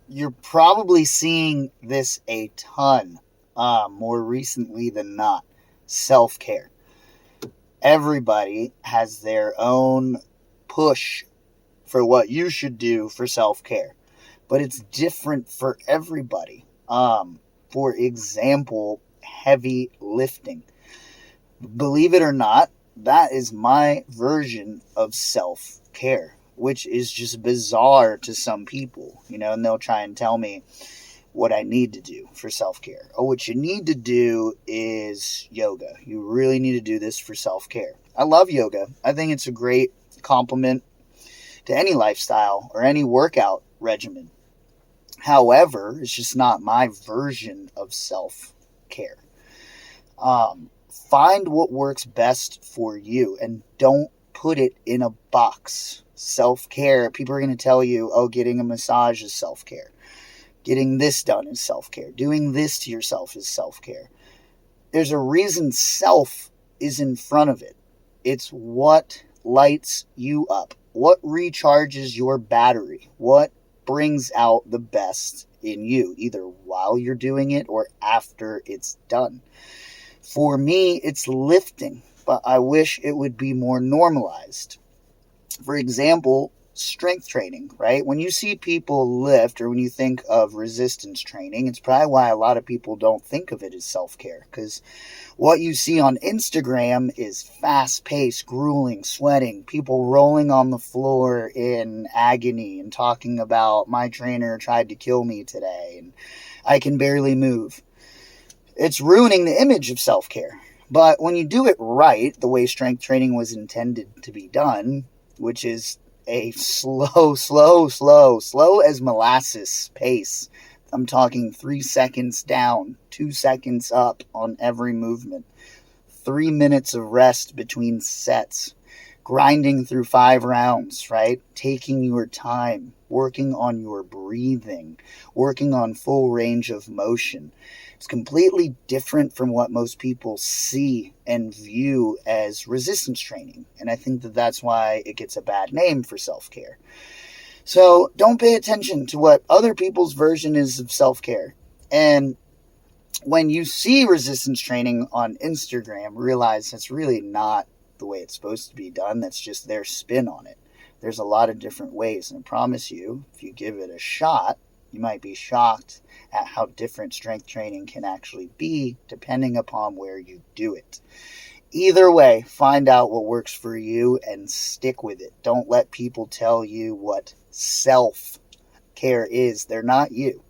You're probably seeing this a ton, more recently than not. Self care. Everybody has their own push for what you should do for self care, but it's different for everybody. For example, heavy lifting. Believe it or not, that is my version of self care, which is just bizarre to some people, and they'll try and tell me what I need to do for self care. Oh, what you need to do is yoga. You really need to do this for self care. I love yoga. I think it's a great complement to any lifestyle or any workout regimen. However, it's just not my version of self care. Find what works best for you and don't put it in a box. Self care, people are going to tell you, oh, getting a massage is self care. Getting this done is self care. Doing this to yourself is self care. There's a reason self is in front of it. It's what lights you up, what recharges your battery, what brings out the best in you, either while you're doing it or after it's done. For me, it's lifting, but I wish it would be more normalized. For example, strength training, right? When you see people lift or when you think of resistance training, it's probably why a lot of people don't think of it as self-care, because what you see on Instagram is fast-paced, grueling, sweating, people rolling on the floor in agony and talking about my trainer tried to kill me today and I can barely move. It's ruining the image of self-care. But when you do it right, the way strength training was intended to be done, which is a slow as molasses pace. I'm talking 3 seconds down, 2 seconds up on every movement, 3 minutes of rest between sets, grinding through 5 rounds, right? Taking your time, working on your breathing, working on full range of motion. It's completely different from what most people see and view as resistance training. And I think that that's why it gets a bad name for self-care. So don't pay attention to what other people's version is of self-care. And when you see resistance training on Instagram, realize that's really not the way it's supposed to be done. That's just their spin on it. There's a lot of different ways. And I promise you, if you give it a shot, you might be shocked at how different strength training can actually be depending upon where you do it. Either way, find out what works for you and stick with it. Don't let people tell you what self-care is. They're not you.